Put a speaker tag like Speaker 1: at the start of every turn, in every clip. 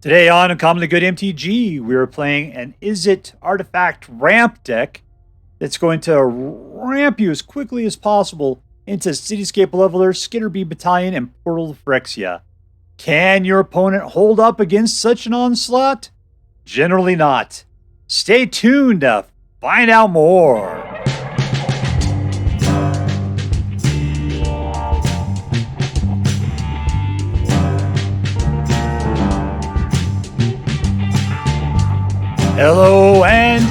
Speaker 1: Today on Uncommonly Good MTG, we are playing an IZZET artifact ramp deck that's going to ramp you as quickly as possible into Cityscape Leveler, Skitterbeam Battalion, and Portal of Phyrexia. Can your opponent hold up against such an onslaught? Generally not. Stay tuned to find out more. Hello and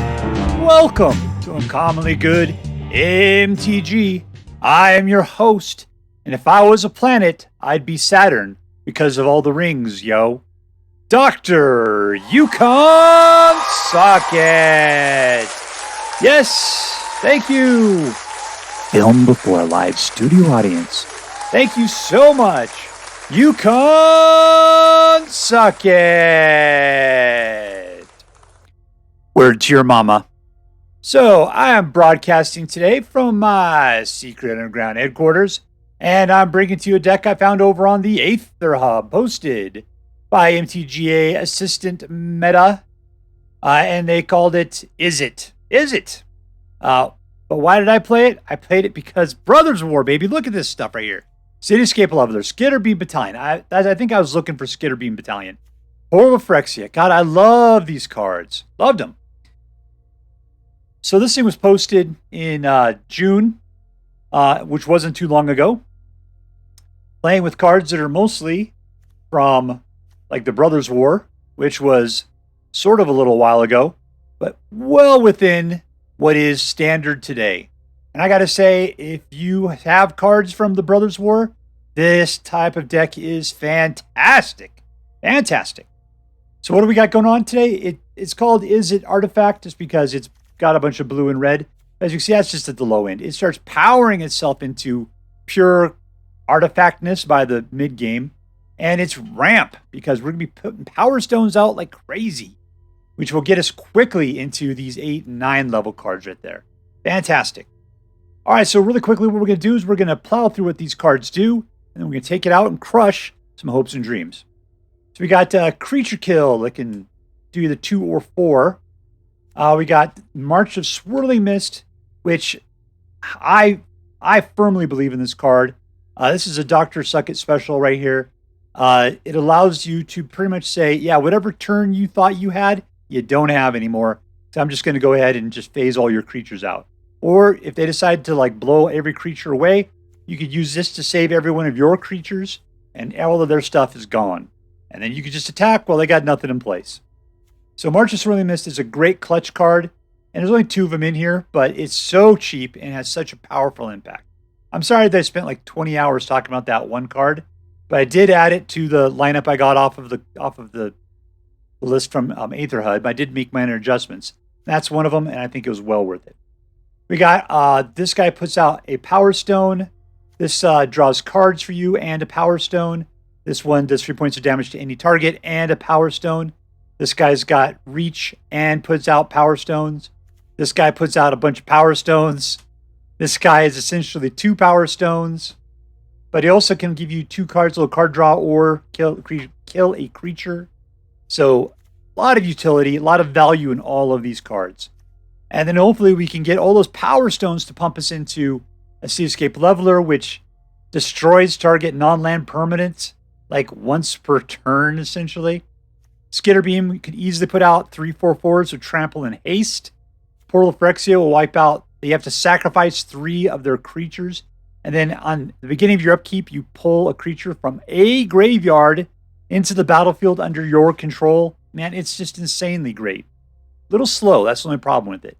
Speaker 1: welcome to Uncommonly Good MTG. I am your host, and if I was a planet, I'd be Saturn because of all the rings, yo. Dr. Yukon Socket. Yes, thank you. Filmed before a live studio audience. Thank you so much, Yukon Socket. Word to your mama. So, I am broadcasting today from my secret underground headquarters, and I'm bringing to you a deck I found over on the Aether Hub, hosted by MTGA Assistant Meta, and they called it IZZET. IZZET. But why did I play it? I played it because Brothers War, baby. Look at this stuff right here. Cityscape Leveler, Skitterbeam Battalion. I think I was looking for Skitterbeam Battalion. Hall of Phyrexia. God, I love these cards. Loved them. So this thing was posted in June, which wasn't too long ago. Playing with cards that are mostly from like the Brothers War, which was sort of a little while ago, but well within what is standard today. And I got to say, if you have cards from the Brothers War, this type of deck is fantastic. Fantastic. So what do we got going on today? It's called IZZET Artifact just because it's got a bunch of blue and red. As you can see, that's just at the low end. It starts powering itself into pure artifactness by the mid game. And it's ramp because we're going to be putting power stones out like crazy, which will get us quickly into these 8 and 9 level cards right there. Fantastic. All right, so really quickly, what we're going to do is we're going to plow through what these cards do, and then we're going to take it out and crush some hopes and dreams. So we got Creature Kill that can do either 2 or 4. We got March of Swirling Mist, which I firmly believe in this card. This is a Dr. Suckett special right here. It allows you to pretty much say, yeah, whatever turn you thought you had, you don't have anymore. So I'm just going to go ahead and just phase all your creatures out. Or if they decide to like blow every creature away, you could use this to save every one of your creatures, and all of their stuff is gone. And then you could just attack while they got nothing in place. So March of Swirling Mist is a great clutch card, and there's only 2 of them in here, but it's so cheap and has such a powerful impact. I'm sorry that I spent like 20 hours talking about that one card, but I did add it to the lineup I got off of the list from Aether Hub. I did make minor adjustments. That's one of them, and I think it was well worth it. We got this guy puts out a Power Stone. This draws cards for you and a Power Stone. This one does 3 points of damage to any target and a Power Stone. This guy's got Reach and puts out Power Stones. This guy puts out a bunch of Power Stones. This guy is essentially 2 Power Stones. But he also can give you 2 cards, a little card draw, or kill a creature. So a lot of utility, a lot of value in all of these cards. And then hopefully we can get all those Power Stones to pump us into a Cityscape Leveler, which destroys target non-land permanents like once per turn, essentially. Skitterbeam, you could easily put out 3/4/4s with Trample and Haste. Portal of Phyrexia will wipe out. You have to sacrifice 3 of their creatures. And then on the beginning of your upkeep, you pull a creature from a graveyard into the battlefield under your control. Man, it's just insanely great. A little slow. That's the only problem with it.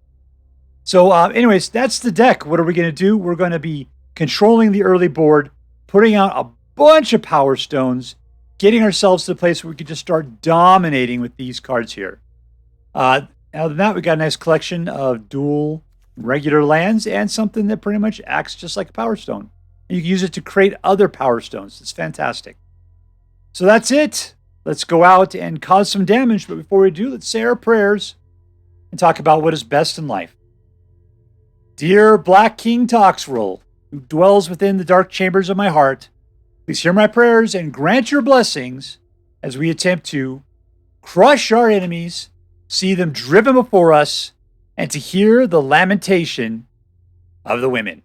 Speaker 1: So anyways, that's the deck. What are we going to do? We're going to be controlling the early board, putting out a bunch of Power Stones, getting ourselves to the place where we can just start dominating with these cards here. Other than that, we got a nice collection of dual regular lands and something that pretty much acts just like a Power Stone. And you can use it to create other Power Stones. It's fantastic. So that's it. Let's go out and cause some damage. But before we do, let's say our prayers and talk about what is best in life. Dear Black King Toxrill, who dwells within the dark chambers of my heart, please hear my prayers and grant your blessings as we attempt to crush our enemies, see them driven before us, and to hear the lamentation of the women.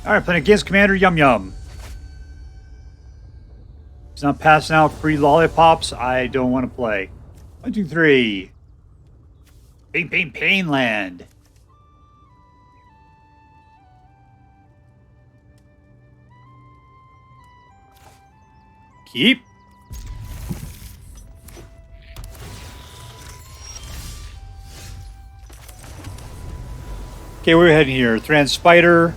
Speaker 1: All right, playing against CommanderYumYum. He's not passing out free lollipops. I don't want to play. 1, 2, 3. Pain land. Keep. Okay, we're heading here. Thran Spider.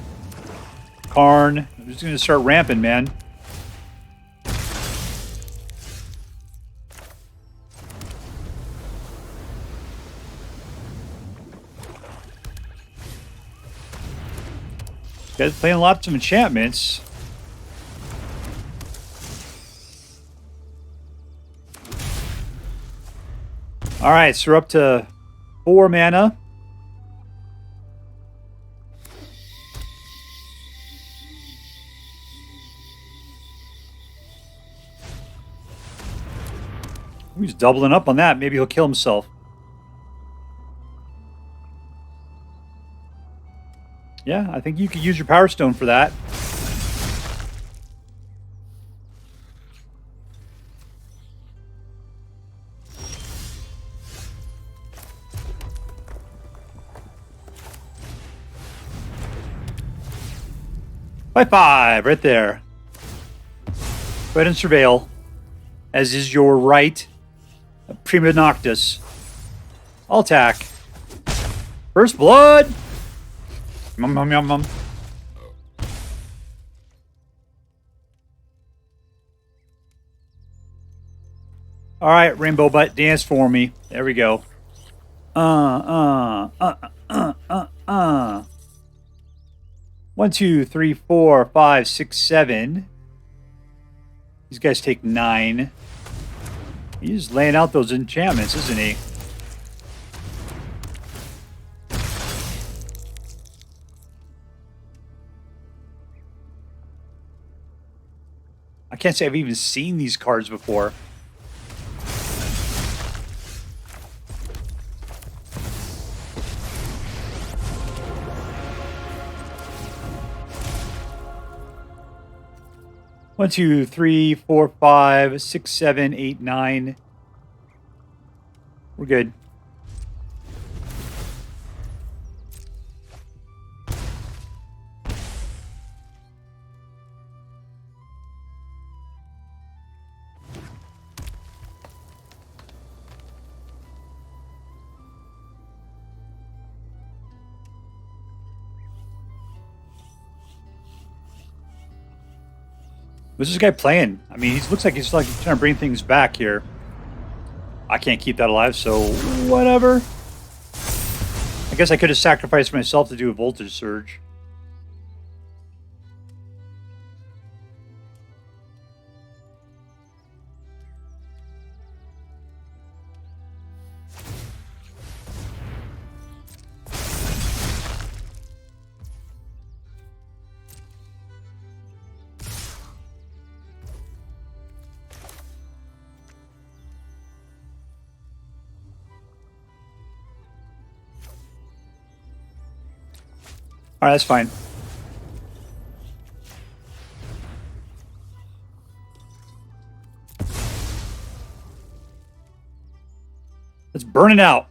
Speaker 1: Karn. I'm just going to start ramping, man. Guys playing lots of enchantments. Alright, so we're up to 4 mana. He's doubling up on that. Maybe he'll kill himself. Yeah, I think you could use your Power Stone for that. By 5, right there. Go ahead and surveil, as is your right. Prima Noctis. I'll attack. First blood! Yum. Alright, Rainbow Butt, dance for me. There we go. 1, 2, 3, 4, 5, 6, 7. These guys take 9. He's laying out those enchantments, isn't he? I can't say I've even seen these cards before. One, 2, 3, 4, 5, 6, 7, 8, 9. We're good. What's this guy playing? I mean, he looks like he's like trying to bring things back here. I can't keep that alive, so whatever. I guess I could have sacrificed myself to do a voltage surge. Alright, that's fine. Let's burn it out.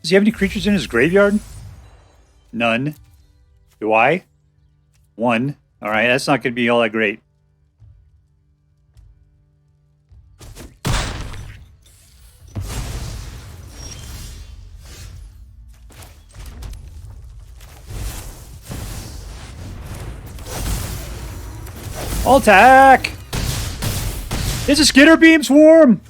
Speaker 1: Does he have any creatures in his graveyard? None. Do I? 1. Alright, that's not going to be all that great. I'll attack! It's a Skitterbeam Swarm!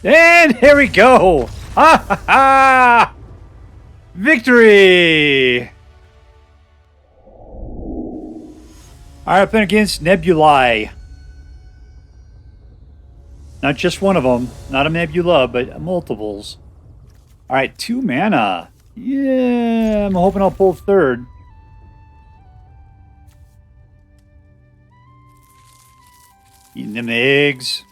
Speaker 1: And here we go! Ha ha ha! Victory! Alright, I'm playing against Nebulai. Not just one of them. Not a Nebula, but multiples. Alright, 2 mana. Yeah, I'm hoping I'll pull third. Eating them eggs.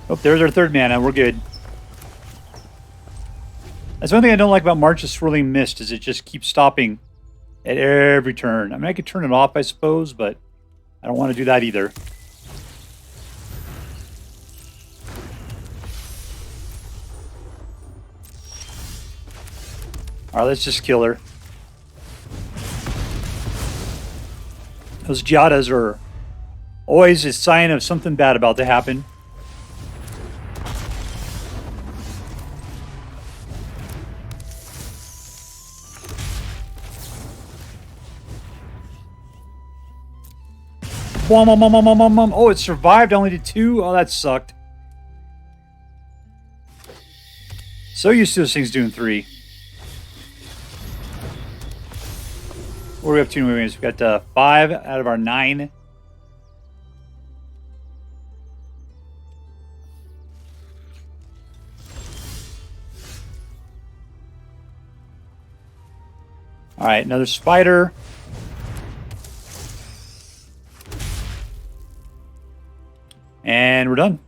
Speaker 1: Oh, there's our 3rd mana. We're good. That's one thing I don't like about March's Swirling Mist, is it just keeps stopping at every turn. I mean, I could turn it off, I suppose, but I don't want to do that either. Alright, let's just kill her. Those Giadas are always a sign of something bad about to happen. Oh, it survived. I only did 2. Oh, that sucked. So used to those things doing 3. What are we up to? We've got 5 out of our 9. All right, another spider. And we're done.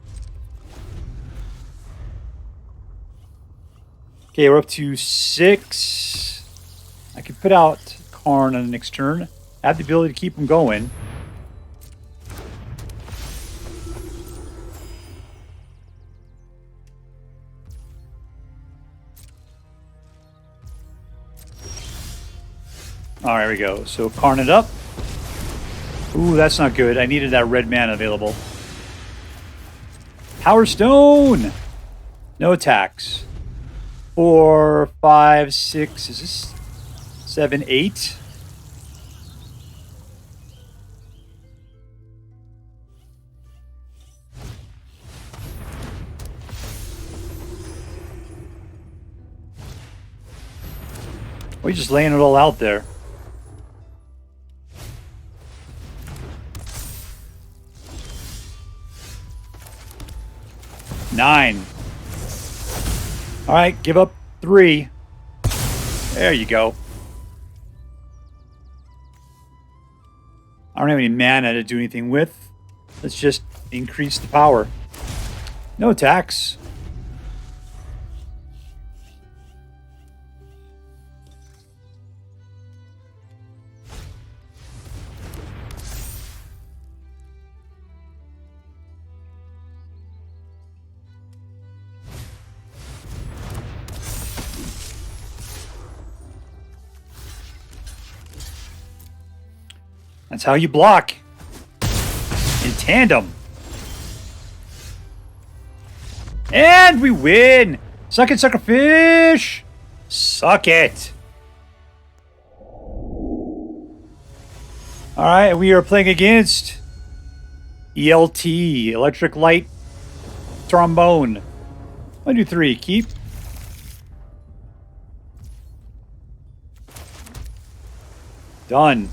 Speaker 1: Okay, we're up to 6. I could put out Karn on the next turn. I have the ability to keep them going. All right, here we go. So Karn it up. Ooh, that's not good. I needed that red mana available. Power Stone! No attacks. 4, 5, 6. Is this 7, 8? We're just laying it all out there. Nine. All right, give up 3. There you go. I don't have any mana to do anything with. Let's just increase the power. No attacks. That's how you block. In tandem. And we win! Suck it, sucker fish! Suck it! Alright, we are playing against ELT, Electric Light Trombone. 1, 2, 3, keep. Done.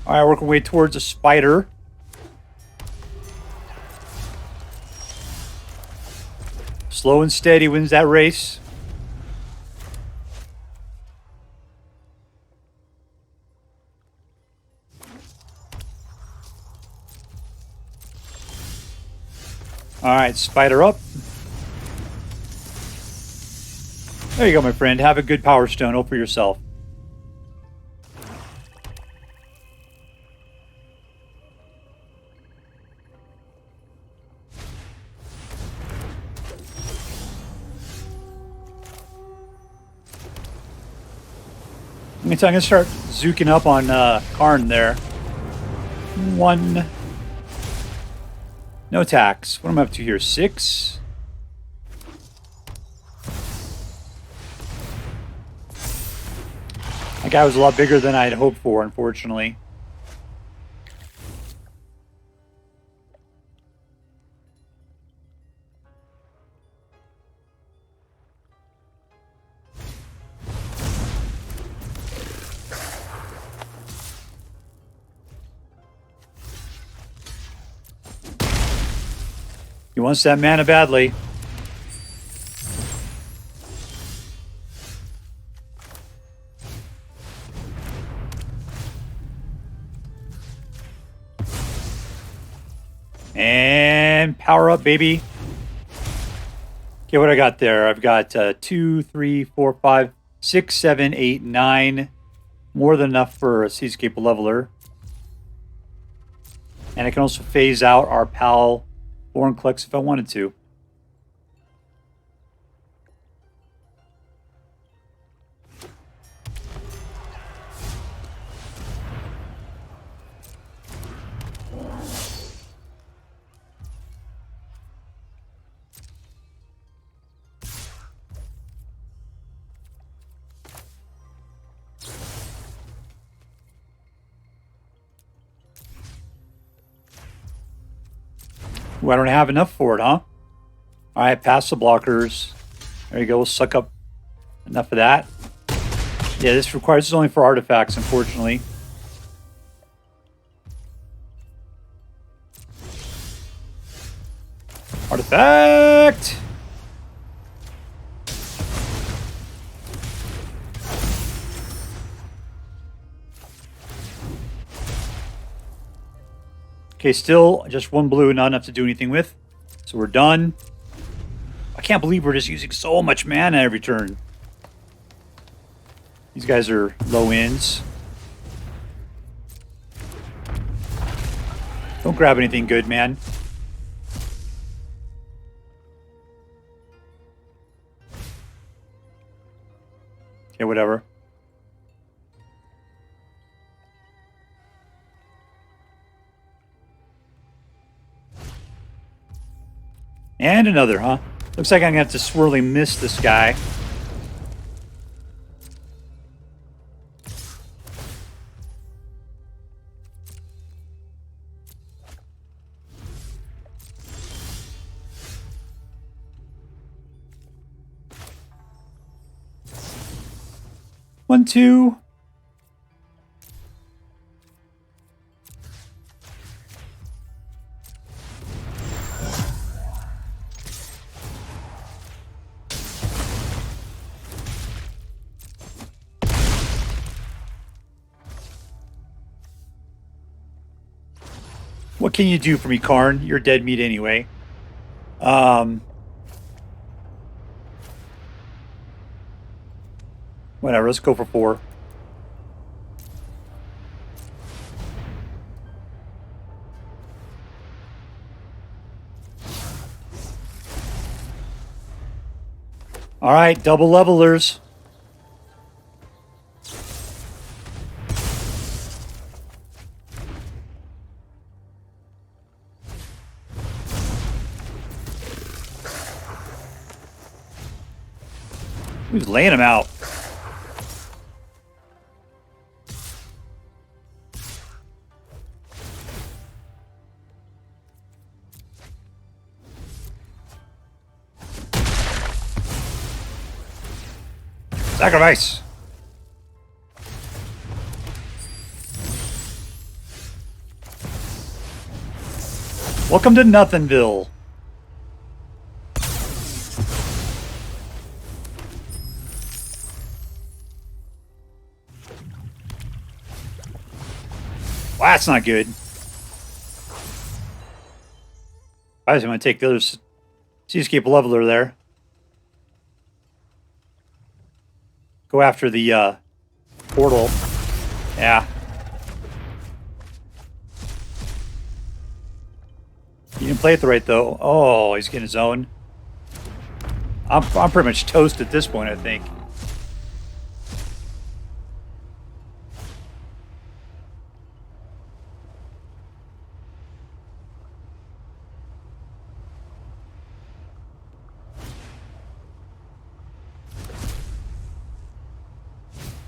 Speaker 1: Alright, working way towards a spider. Slow and steady wins that race. Alright, spider up. There you go, my friend. Have a good power stone. Hope for yourself. I'm going to start zooking up on Karn there. 1. No attacks. What am I up to here? 6. That guy was a lot bigger than I had hoped for, unfortunately. He wants that mana badly. And power up, baby. Okay, what I got there? I've got 2, 3, 4, 5, 6, 7, 8, 9. More than enough for a Cityscape Leveler. And I can also phase out our pal Thornclex if I wanted to. Ooh, I don't have enough for it, huh? All right, pass the blockers. There you go. We'll suck up enough of that. Yeah, this is only for artifacts, unfortunately. Artifact! Okay, still just one blue, not enough to do anything with. So we're done. I can't believe we're just using so much mana every turn. These guys are low ends. Don't grab anything good, man. Okay, whatever. And another, huh? Looks like I'm going to have to Swirling miss this guy. One, two. What can you do for me, Karn? You're dead meat anyway. Whatever, let's go for 4. All right, double levelers. Who's laying him out? Sacrifice. Welcome to Nothingville. Well, that's not good. I was going to take the other Cityscape Leveler there. Go after the portal. Yeah. You didn't play it the right, though. Oh, he's getting his own. I'm pretty much toast at this point, I think.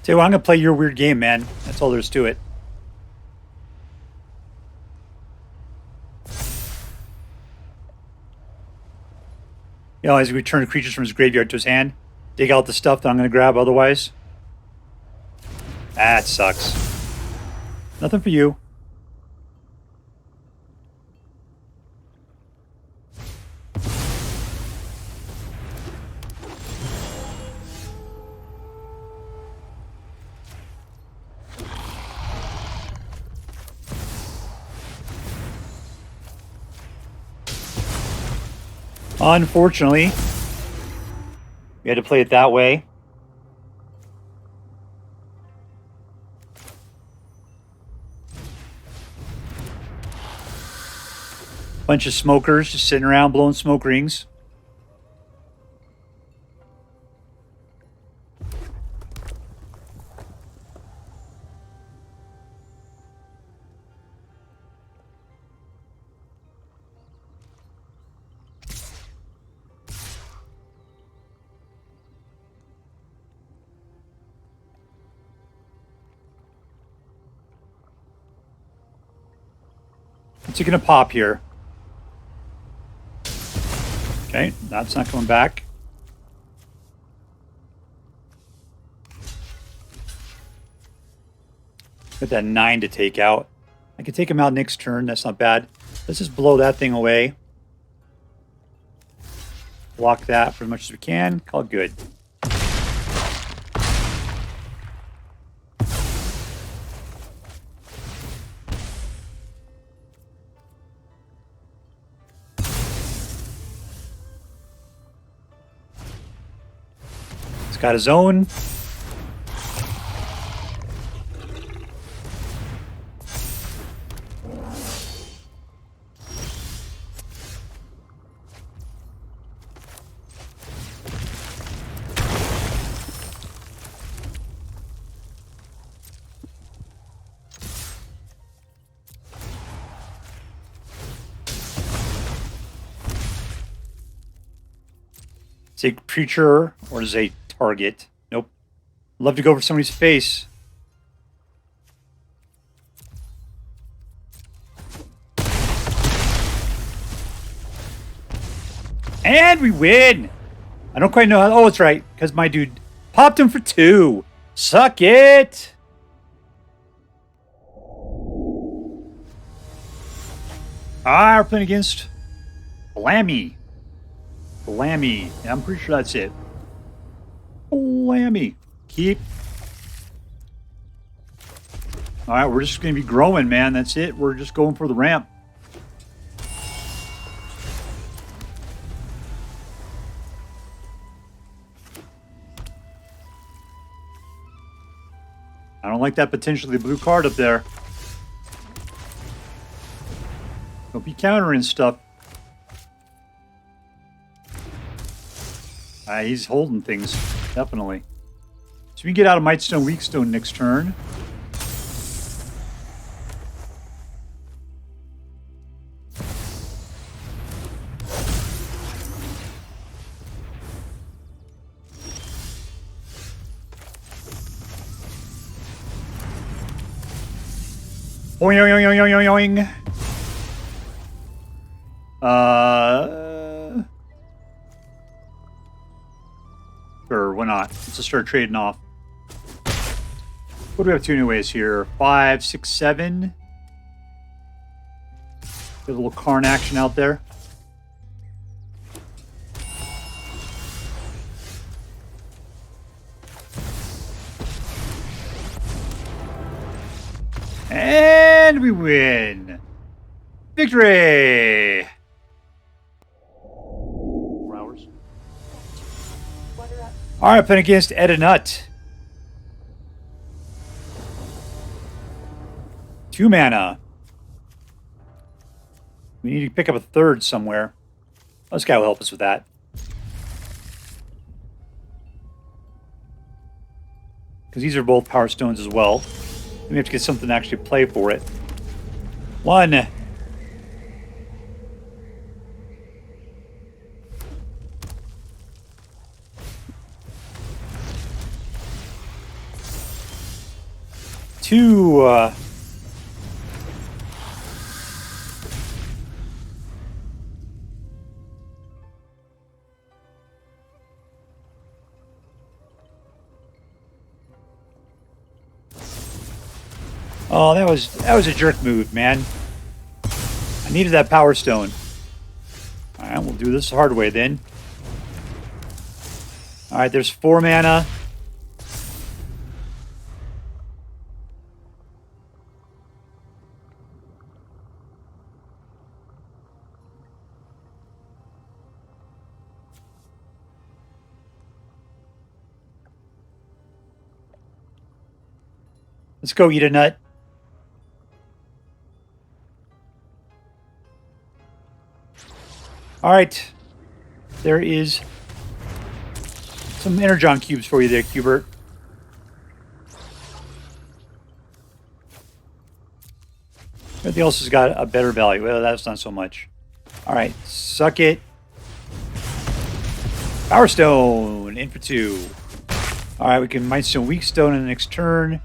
Speaker 1: Tell you what, I'm going to play your weird game, man. That's all there is to it. You know, as he returns creatures from his graveyard to his hand, dig out the stuff that I'm going to grab otherwise. That sucks. Nothing for you. Unfortunately, we had to play it that way. Bunch of smokers just sitting around blowing smoke rings. What's he going to pop here? Okay, that's not coming back. Got that 9 to take out. I can take him out next turn. That's not bad. Let's just blow that thing away. Block that for as much as we can. Call it good. He's got his own. Is a creature or is a target? Nope. Love to go for somebody's face. And we win! I don't quite know how... Oh, it's right. Because my dude popped him for 2. Suck it! We're playing against Blamee. Blamee. Yeah, I'm pretty sure that's it. Blamee. Keep. Alright, we're just going to be growing, man. That's it. We're just going for the ramp. I don't like that potentially blue card up there. Don't be countering stuff. He's holding things, definitely. So we can get out of Mightstone and Weakstone next turn. Boing, yoing, yoing, yoing, yoing. Sure, why not? Let's just start trading off. What do we have 2 new ways here? 5, 6, 7. Get a little Karn action out there. And we win. Victory! 4 hours. All right, playing against Eata. 2 mana. We need to pick up a 3rd somewhere. Oh, this guy will help us with that. Because these are both power stones as well. We have to get something to actually play for it. 1. Two. Oh, that was a jerk move, man. I needed that power stone. All right, we'll do this the hard way then. All right, there's 4 mana. Let's go eat a nut. All right. There is some Energon cubes for you there, Cubert. Everything else has got a better value. Well, that's not so much. All right, suck it. Power Stone, in for 2. All right, we can Mightstone, Weakstone in the next turn.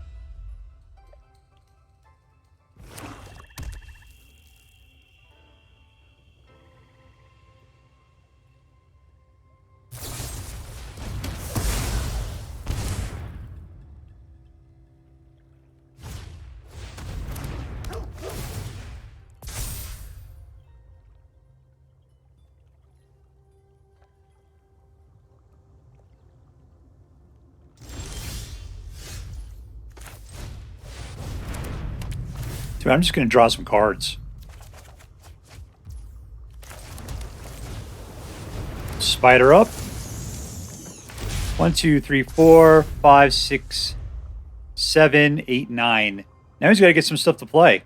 Speaker 1: Dude, I'm just going to draw some cards. Spider up. 1, 2, 3, 4, 5, 6, 7, 8, 9. Now he's got to get some stuff to play.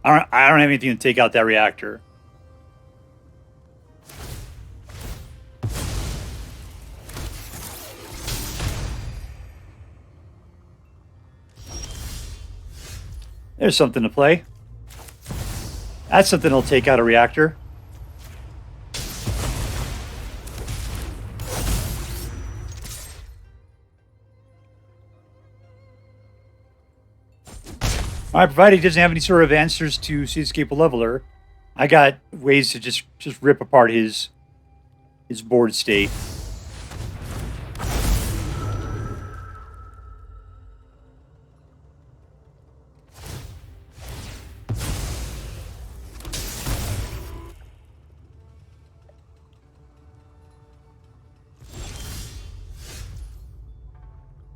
Speaker 1: I don't have anything to take out that reactor. There's something to play. That's something that'll take out a reactor. All right, provided he doesn't have any sort of answers to Cityscape Leveler, I got ways to just rip apart his board state.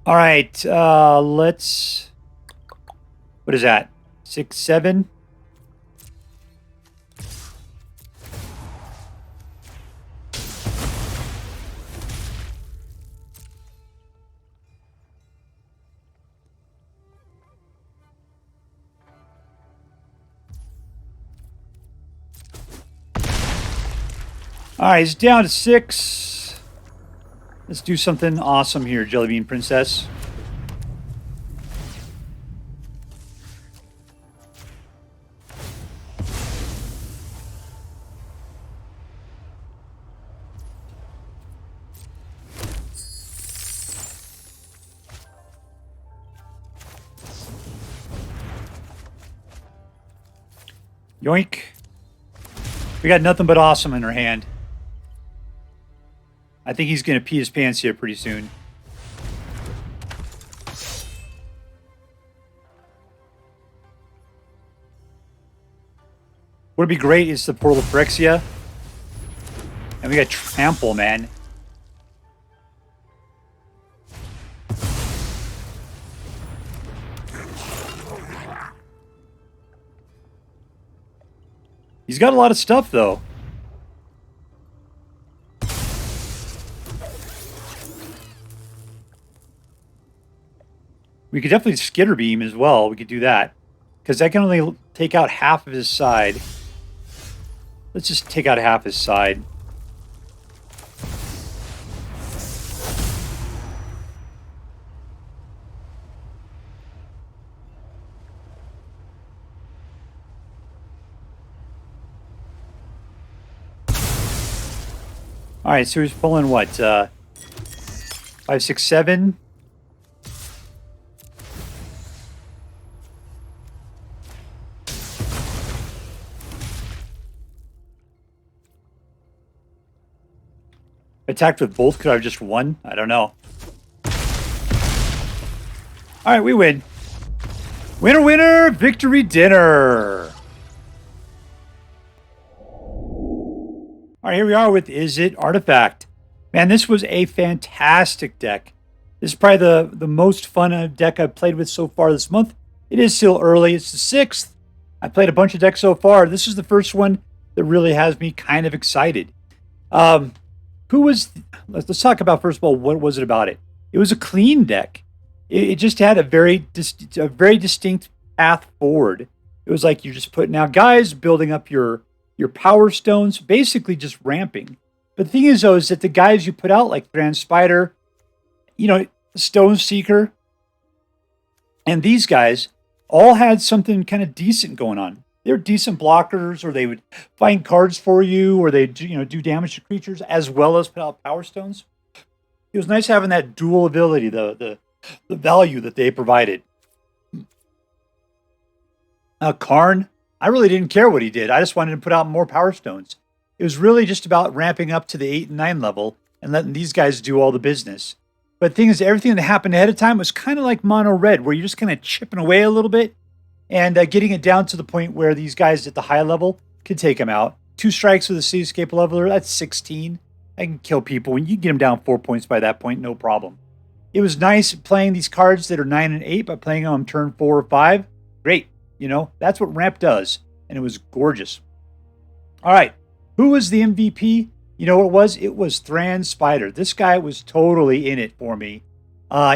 Speaker 1: All right, let's... What is that? 6, 7? All right, he's down to 6. Let's do something awesome here, Jellybean Princess. Yoink. We got nothing but awesome in our hand. I think he's going to pee his pants here pretty soon. What would be great is the Portal of Phyrexia. And we got Trample, man. He's got a lot of stuff, though. We could definitely Skitterbeam as well. We could do that. Because I can only take out half of his side. Let's just take out half his side. All right, so he's pulling what? 5, 6, 7. Attacked with both, could I have just won? I don't know. All right, we win. Winner, winner, victory dinner. All All right, here we are with IZZET Artifact. Man, this was a fantastic deck. This is probably the most fun deck I've played with so far this month. It is still early. It's the 6th. I played a bunch of decks so far. This is the first one that really has me kind of excited. Let's talk about, first of all, what was it about it? It was a clean deck. It just had a very distinct path forward. It was like you're just putting out guys, building up your power stones, basically just ramping. But the thing is, though, is that the guys you put out, like Thran Spider, Stoneseeker, and these guys all had something kind of decent going on. They were decent blockers, or they would find cards for you, or they do damage to creatures, as well as put out power stones. It was nice having that dual ability, the value that they provided. Karn, I really didn't care what he did. I just wanted to put out more power stones. It was really just about ramping up to the 8 and 9 level and letting these guys do all the business. But the thing is, everything that happened ahead of time was kind of like mono red, where you're just kind of chipping away a little bit and getting it down to the point where these guys at the high level can take them out. 2 strikes with a Cityscape Leveler, that's 16. I can kill people. When you get them down 4 points by that point, no problem. It was nice playing these cards that are 9 and 8 by playing them on turn 4 or 5. Great. That's what ramp does. And it was gorgeous. All right. Who was the MVP? You know what it was? It was Thran Spider. This guy was totally in it for me.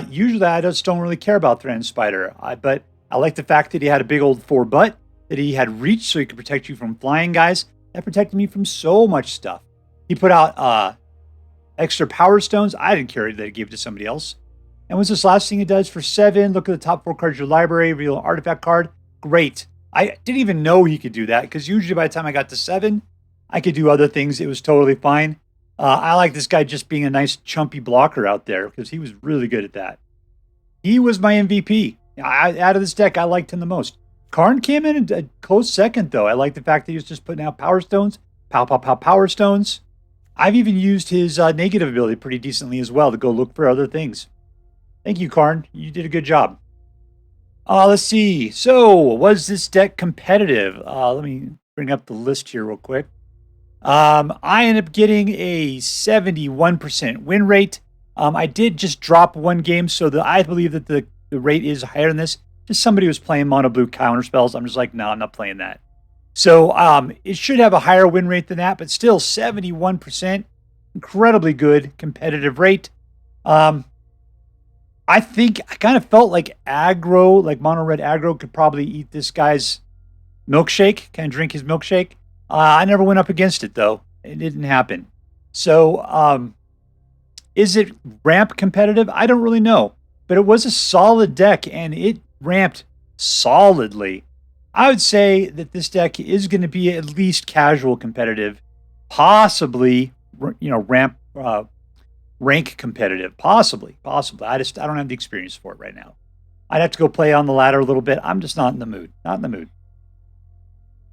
Speaker 1: Usually I just don't really care about Thran Spider. But I like the fact that he had a big old 4 butt, that he had reach so he could protect you from flying guys. That protected me from so much stuff. He put out extra power stones. I didn't care that he gave it to somebody else. And what's this last thing it does? For 7, look at the top 4 cards of your library, reveal an artifact card. Great. I didn't even know he could do that, because usually by the time I got to 7, I could do other things. It was totally fine. I like this guy just being a nice chumpy blocker out there, because he was really good at that. He was my MVP. Out of this deck, I liked him the most. Karn came in a close second, though. I like the fact that he was just putting out power stones. Power stones. I've even used his negative ability pretty decently as well to go look for other things. Thank you, Karn. You did a good job. Let's see. So, was this deck competitive? Let me bring up the list here real quick. I ended up getting a 71% win rate. I did just drop 1 game, so I believe that the rate is higher than this. Just somebody was playing mono blue counter spells. I'm just like, no, I'm not playing that. So it should have a higher win rate than that, but still 71%. Incredibly good competitive rate. I think I kind of felt like aggro, like mono red aggro, could probably eat this guy's milkshake, kind of drink his milkshake. I never went up against it, though. It didn't happen. So is it ramp competitive? I don't really know. But it was a solid deck, and it ramped solidly. I would say that this deck is going to be at least casual competitive, possibly, rank competitive, possibly. I don't have the experience for it right now. I'd have to go play on the ladder a little bit. I'm just not in the mood.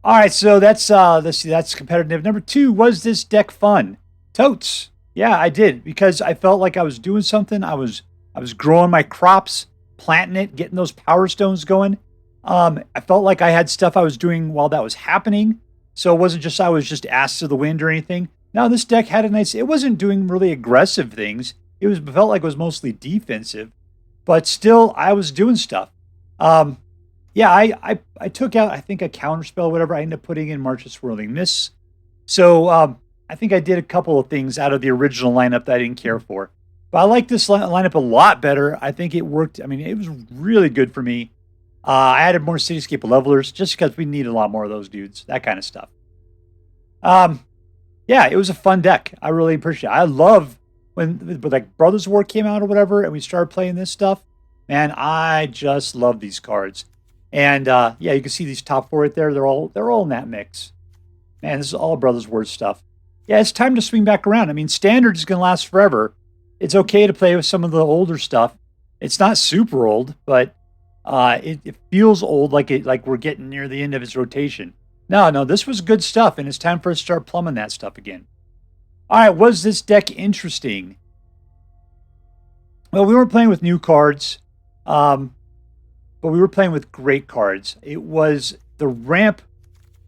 Speaker 1: All right, so that's competitive. Number 2, was this deck fun? Totes. Yeah, I did, because I felt like I was doing something. I was growing my crops, planting it, getting those power stones going. I felt like I had stuff I was doing while that was happening. So it wasn't just I was just ass to the wind or anything. Now, this deck had it wasn't doing really aggressive things. Felt like it was mostly defensive, but still I was doing stuff. I took out, I think, a counter spell, whatever. I ended up putting in March of Swirling Mists. So I think I did a couple of things out of the original lineup that I didn't care for. But I like this lineup a lot better. I think it worked. I mean, it was really good for me. I added more Cityscape Levelers just because we need a lot more of those dudes. That kind of stuff. Yeah, it was a fun deck. I really appreciate it. I love when like Brothers War came out or whatever, and we started playing this stuff. Man, I just love these cards. And you can see these top 4 right there. They're all in that mix. Man, this is all Brothers War stuff. Yeah, it's time to swing back around. I mean, Standard is going to last forever. It's okay to play with some of the older stuff. It's not super old, but it feels old, like we're getting near the end of its rotation. No, this was good stuff, and it's time for us to start plumbing that stuff again. All right, was this deck interesting? Well, we weren't playing with new cards, but we were playing with great cards. It was the ramp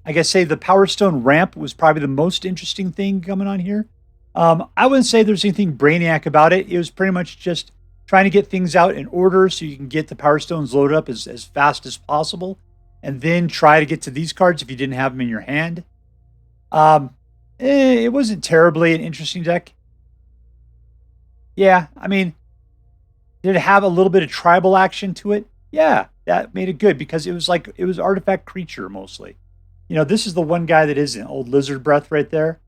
Speaker 1: I guess say the Power Stone ramp was probably the most interesting thing coming on here. I wouldn't say there's anything brainiac about it. It was pretty much just trying to get things out in order so you can get the Power Stones loaded up as fast as possible, and then try to get to these cards if you didn't have them in your hand. It wasn't terribly an interesting deck. Yeah, I mean, did it have a little bit of tribal action to it? Yeah, that made it good because it was artifact creature mostly. You know, this is the one guy that isn't. Old Lizard Breath right there.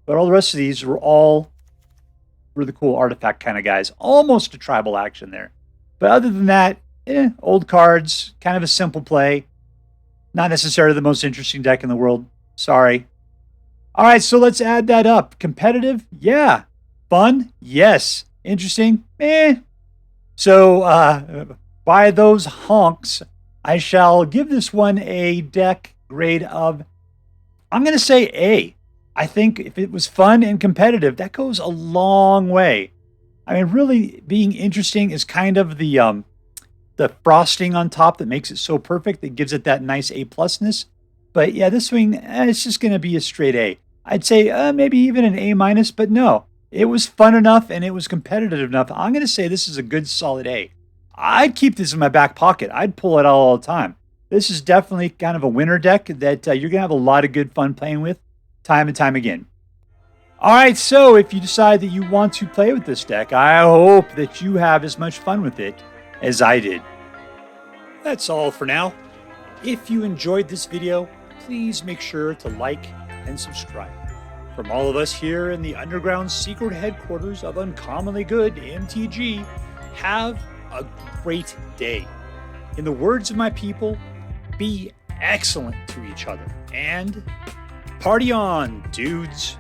Speaker 1: But all the rest of these were all really cool artifact kind of guys. Almost a tribal action there. But other than that, old cards, kind of a simple play. Not necessarily the most interesting deck in the world. Sorry. All right, so let's add that up. Competitive? Yeah. Fun? Yes. Interesting? So, by those honks, I shall give this one a deck grade of, I'm going to say A. I think if it was fun and competitive, that goes a long way. I mean, really being interesting is kind of the frosting on top that makes it so perfect, that gives it that nice A+ness. But yeah, this swing, it's just going to be a straight A. I'd say maybe even an A-, but no. It was fun enough and it was competitive enough. I'm going to say this is a good solid A. I'd keep this in my back pocket. I'd pull it out all the time. This is definitely kind of a winner deck that you're going to have a lot of good fun playing with time and time again. All right, so if you decide that you want to play with this deck, I hope that you have as much fun with it as I did. That's all for now. If you enjoyed this video, please make sure to like and subscribe. From all of us here in the underground secret headquarters of Uncommonly Good MTG, have a great day. In the words of my people, be excellent to each other, and party on, dudes.